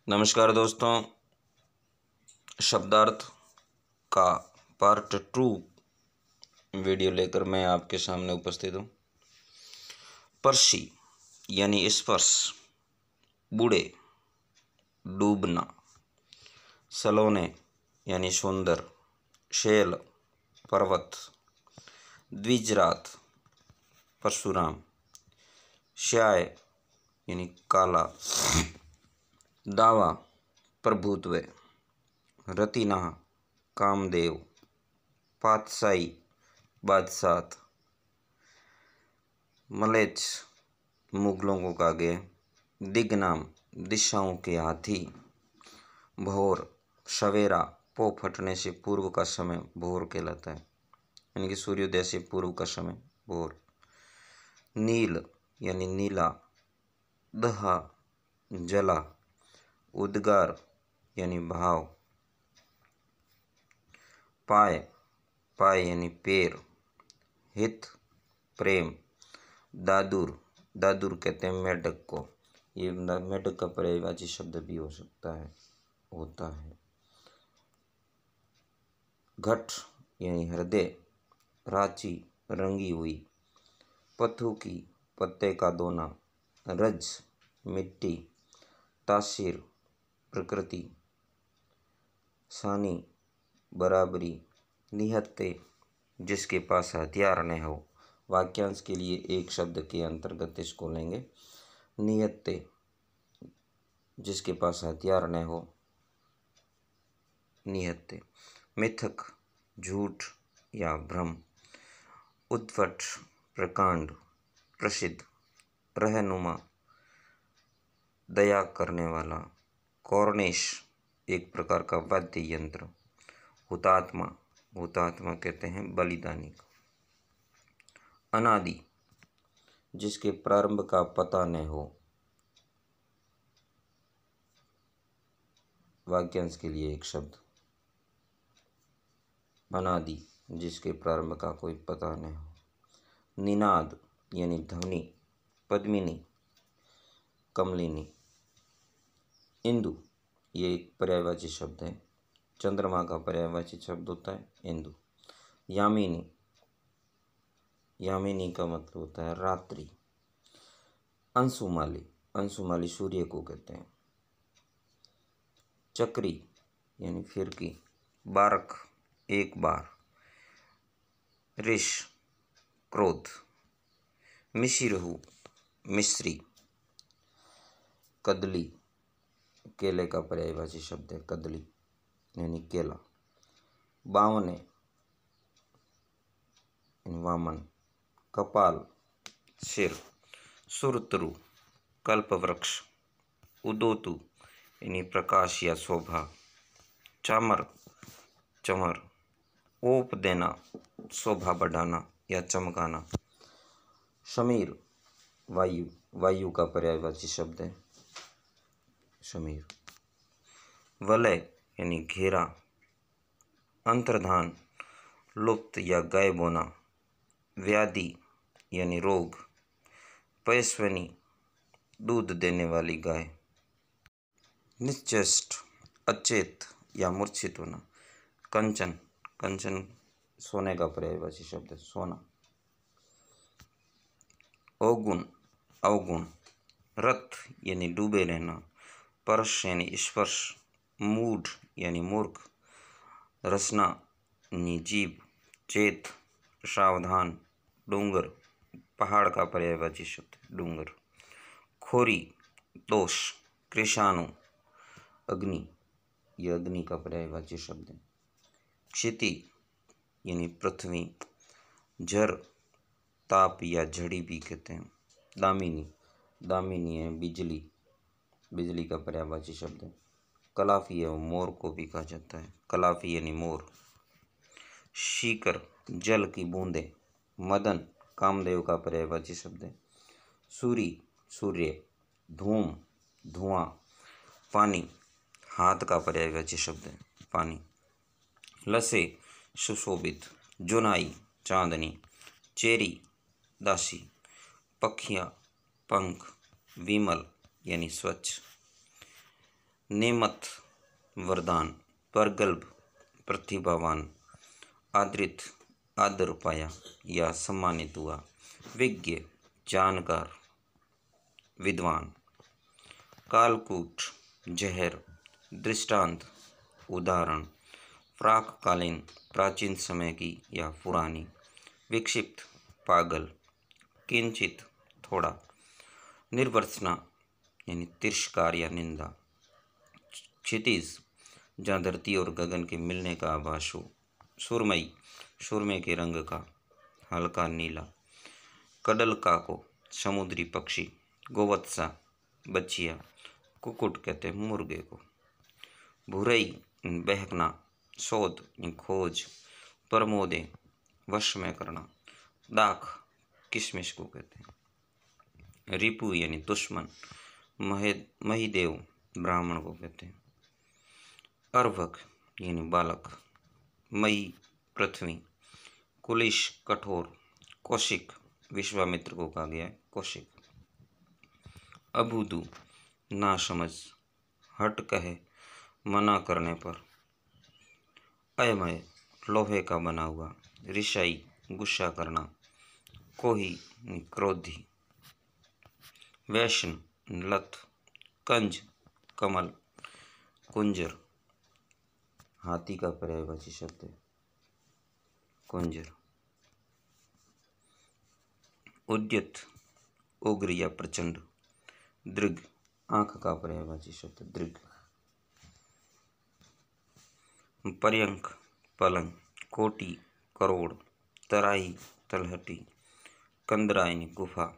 नमस्कार दोस्तों, शब्दार्थ का पार्ट 2 वीडियो लेकर मैं आपके सामने उपस्थित हूँ। पर्शी यानी स्पर्श, बूढ़े, डूबना, सलोने यानी सुंदर, शैल, पर्वत, द्विजरात, परशुराम, श्याय यानी काला, दावा, प्रभुत्व, रतिना, कामदेव, पातशाही, बादशाह, मलेच्छ, मुगलों को कागे, दिग्नाम, दिशाओं के हाथी, भोर, सवेरा, पो फटने से पूर्व का समय भोर कहलाता है, यानी कि सूर्योदय से पूर्व का समय भोर। नील यानी नीला, दहा, जला, उद्गार यानी भाव, पाय, पाय यानी पैर, हित, प्रेम, दादुर, दादुर कहते हैं मेढक को, ये मेढक का पर्यायवाची शब्द भी हो सकता है, होता है। घट यानी हृदय, रांची, रंगी हुई, पथुकी, पत्ते का दोना, रज, मिट्टी, तासीर, प्रकृति, सानी, बराबरी, निहत्ते, जिसके पास हथियार न हो। वाक्यांश के लिए एक शब्द के अंतर्गत इसको लेंगे। नियत्ते, जिसके पास हथियार न हो, निहत्ते। मिथक, झूठ या भ्रम। उद्भट, प्रकांड, प्रसिद्ध, रहनुमा, दया करने वाला। कॉर्निश, एक प्रकार का वाद्य यंत्र। हुतात्मा, हुतात्मा कहते हैं बलिदानी को। अनादि, जिसके प्रारंभ का पता न हो। वाक्यांश के लिए एक शब्द। अनादि, जिसके प्रारंभ का कोई पता न हो। निनाद यानी ध्वनि, पद्मिनी, कमलिनी। इंदु, ये एक पर्यायवाची शब्द है। चंद्रमा का पर्यायवाची शब्द होता है इंदु। यामिनी, यामिनी का मतलब होता है रात्रि। अंशुमाली, अंशुमाली सूर्य को कहते हैं। चक्री यानी फिरकी। बारक, एक बार। ऋष, क्रोध। मिशिरहु, मिश्री। कदली, केले का पर्यायवाची शब्द है कदली यानी केला। बावने, वामन। कपाल, सिर। सुरतरु, कल्पवृक्ष। उदोतु यानी प्रकाश या शोभा। चामर, चमर। ओप देना, शोभा बढ़ाना या चमकाना। शमीर, वायु, वायु का पर्यायवाची शब्द है शमीर। वलय यानी घेरा। अंतर्धान, लुप्त या गायब होना। व्याधि यानी रोग। पयस्विनी, दूध देने वाली गाय। निश्चेष्ट, अचेत या मूर्छित होना। कंचन, कंचन सोने का पर्यायवाची शब्द है सोना। अवगुण, अवगुण। रथ यानी डूबे रहना। पर्श यानी स्पर्श। मूढ़ यानी मूर्ख। रसना यानी जीभ। चेत, सावधान। डूंगर, पहाड़ का पर्यायवाची शब्द डूंगर। खोरी, दोष। कृषाणु, अग्नि, यह अग्नि का पर्यायवाची शब्द है। क्षिति यानी पृथ्वी। झर, ताप या झड़ी भी कहते हैं। दामिनी, दामिनी है बिजली, बिजली का पर्यायवाची शब्द है। कलाफी है मोर को भी कहा जाता है, कलाफी यानी मोर। शीकर, जल की बूंदे। मदन, कामदेव का पर्यायवाची शब्द है। सूरी, सूर्य। धूम, धुआं। पानी, हाथ का पर्यायवाची शब्द है पानी। लसे, सुशोभित। जुनाई, चांदनी। चेरी, दासी। पखिया, पंख। विमल यानी स्वच्छ। नेमत वरदान, प्रगल्भ प्रतिभावान, आदृत आदर पाया या सम्मानित हुआ, विज्ञ जानकार विद्वान, कालकूट जहर, दृष्टांत उदाहरण, प्राककालीन प्राचीन समय की या पुरानी, विक्षिप्त पागल, किंचित थोड़ा, निर्वर्सना यानी तिरस्कार या निंदा, क्षितिज जहाँ धरती और गगन के मिलने का आभास हो, सुरमई सुरमे के रंग का हल्का नीला, कडल काको समुद्री पक्षी, गोवत्सा बच्चिया, कुकुट कहते हैं मुर्गे को, भुरई बहकना, शोध खोज, प्रमोदे वश में करना, दाख किशमिश को कहते हैं, रिपु यानी दुश्मन, महिदेव ब्राह्मण को कहते हैं, अर्भक यानी बालक, मई पृथ्वी, कुलिश कठोर, कौशिक विश्वामित्र को कहा गया है कौशिक, अबुदू ना समझ, हट कहे मना करने पर, अयमय लोहे का बना हुआ, ऋषाई गुस्सा करना, कोही क्रोधी, वैष्ण लत, कंज कमल, कुंजर हाथी का पर्यायवाची शब्द है कुंजर, उद्यत उग्र या प्रचंड, दृग आंख का पर्यायवाची शब्द दृग, पर्यंक पलंग, कोटि करोड़, तराई तलहटी, कंदरायनी गुफा,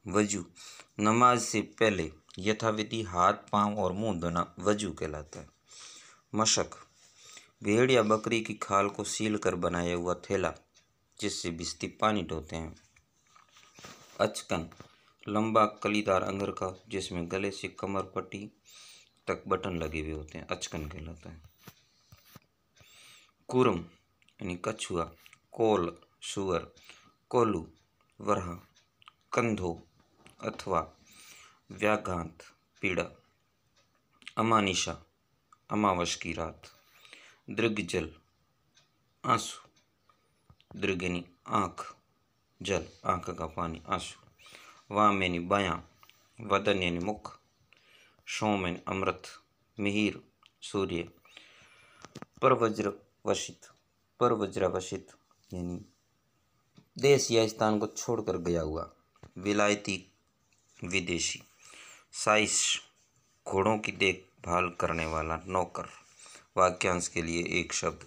वजू नमाज से पहले यथाविधि हाथ पांव और मुंह धोना वजू कहलाता है, मशक भेड़ या बकरी की खाल को सील कर बनाया हुआ थैला जिससे भिश्ती पानी ढोते हैं, अचकन लंबा कलीदार अंगर का जिसमें गले से कमर पट्टी तक बटन लगे हुए होते हैं, अचकन कहलाता है, कुरम यानी कछुआ, कोल सुअर, कोलू वरहा, कंधो अथवा व्याघात पीड़ा, अमानिशा अमावस की रात, दृग्जल आंसू, दृग यानी आँख, जल आँख का पानी आंसू, वाम यानी बायां, वदन यानी मुख, सोम यानी अमृत, मिहिर सूर्य, परवज्रवशित यानी देश या स्थान को छोड़कर गया हुआ, विलायती विदेशी, साइस घोड़ों की देखभाल करने वाला नौकर, वाक्यांश के लिए एक शब्द,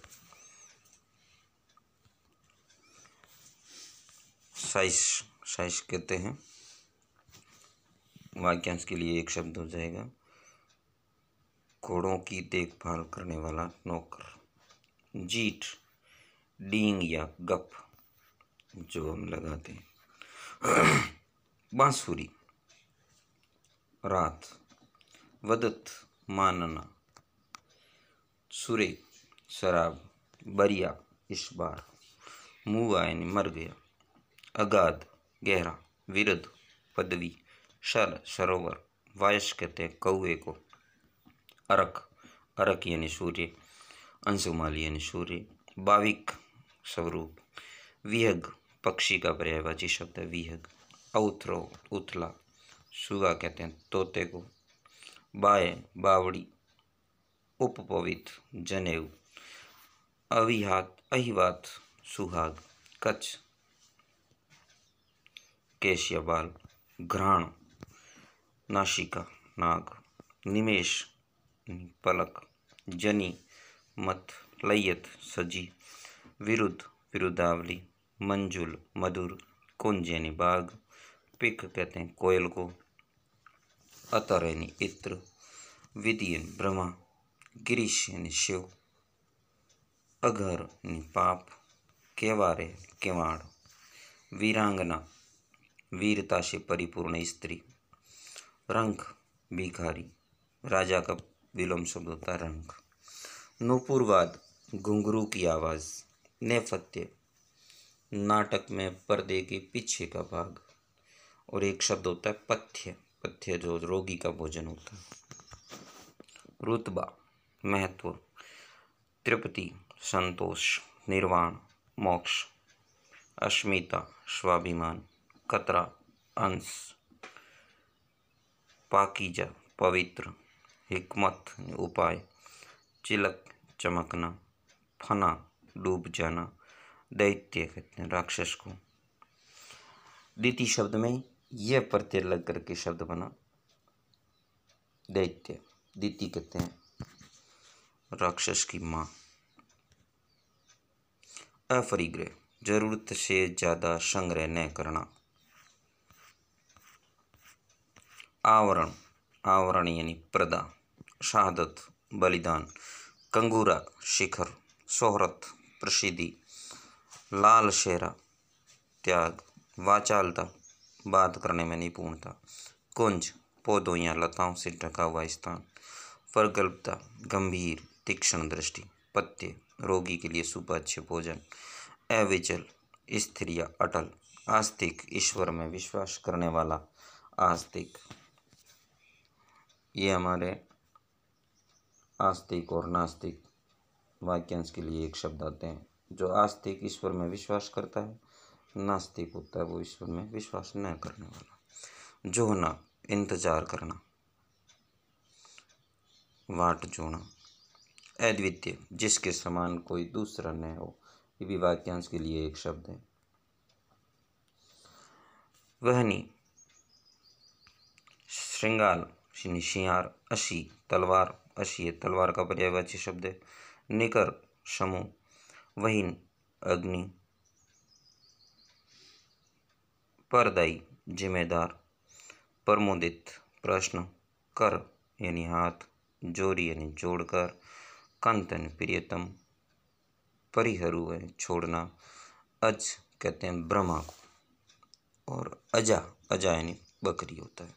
साइस साइस कहते हैं, वाक्यांश के लिए एक शब्द हो जाएगा, घोड़ों की देखभाल करने वाला नौकर, जीट डींग या गप जो हम लगाते हैं, बांसुरी रात, वदत मानना, सुरे शराब, बरिया इस बार, मुआ यानी मर गया, अगाध गहरा, विरध पदवी, शर सरोवर, वायस कहते हैं कौए को, अरक अरक यानी सूर्य, अंशुमाली यानी सूर्य, भाविक स्वरूप, विहग पक्षी का पर्यायवाची शब्द है विहग, औथरो उथला, सुगा कहते हैं तोते को, बाय बावड़ी, उपपवित जनेऊ, अविहात अहिवात सुहाग, कच्छ केश या बाल, घ्राण नासिका नाग, निमेश पलक, जनी मत, लयत सजी, विरुद्ध विरुद्धावली, मंजुल मधुर, कुंज यानी बाग, पिक कहते हैं कोयल को, अतर यानी इत्र, विधि यानी ब्रह्मा, गिरीश यानी शिव, अघर यानी पाप, केवारे केवाड़, वीरांगना वीरता से परिपूर्ण स्त्री, रंक भिखारी, राजा का विलोम शब्द होता है रंक, नूपुरवाद घुंघरू की आवाज़, नेपथ्य नाटक में पर्दे के पीछे का भाग, और एक शब्द होता है पथ्य, पथ्य जो रोगी का भोजन होता है। रुतबा महत्व, तृप्ति संतोष, निर्वाण मोक्ष, अस्मिता स्वाभिमान, कतरा अंश, पाकीजा पवित्र, हिकमत उपाय, चिलक चमकना, फना डूब जाना, दैत्य कहते हैं राक्षस को। दिति शब्द में यह प्रत्यय लग करके शब्द बना दैत्य। दिति कहते हैं राक्षस की माँ। अपरिग्रह जरूरत से ज्यादा संग्रह न करना। आवरण, आवरण यानी पर्दा, शहादत बलिदान, कंगूरा शिखर, शोहरत प्रसिद्धि, लाल शेरा त्याग, वाचालता बात करने में निपुणता, कुंज पौधों या लताओं से ढका हुआ स्थान, प्रगल्भता गंभीर तीक्ष्ण दृष्टि, पत्ते रोगी के लिए सुपाच्य भोजन, अविचल स्थिर या अटल, आस्तिक ईश्वर में विश्वास करने वाला आस्तिक। ये हमारे आस्तिक और नास्तिक वाक्यांश के लिए एक शब्द आते हैं। जो आस्तिक ईश्वर में विश्वास करता है, नास्तिक होता है वो ईश्वर में विश्वास न करने वाला। जोहना इंतजार करना, वाट जोना, अद्वितीय जिसके समान कोई दूसरा न हो, ये भी वाक्यांश के लिए एक शब्द है। वहनी श्रृंगाल शियार, अशी तलवार, अशी तलवार का पर्यायवाची शब्द है। निकर समूह, वहीन अग्नि, परदाई जिम्मेदार, प्रमोदित प्रश्न, कर यानी हाथ, जोरी यानी जोड़कर, कंत यानी प्रियतम, परिहरू है छोड़ना, अज कहते हैं ब्रह्मा को, और अजा, अजा यानी बकरी होता है,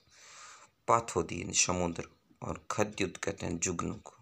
पाथोदी यानी समुद्र, और खद्युत कहते हैं जुगनू को।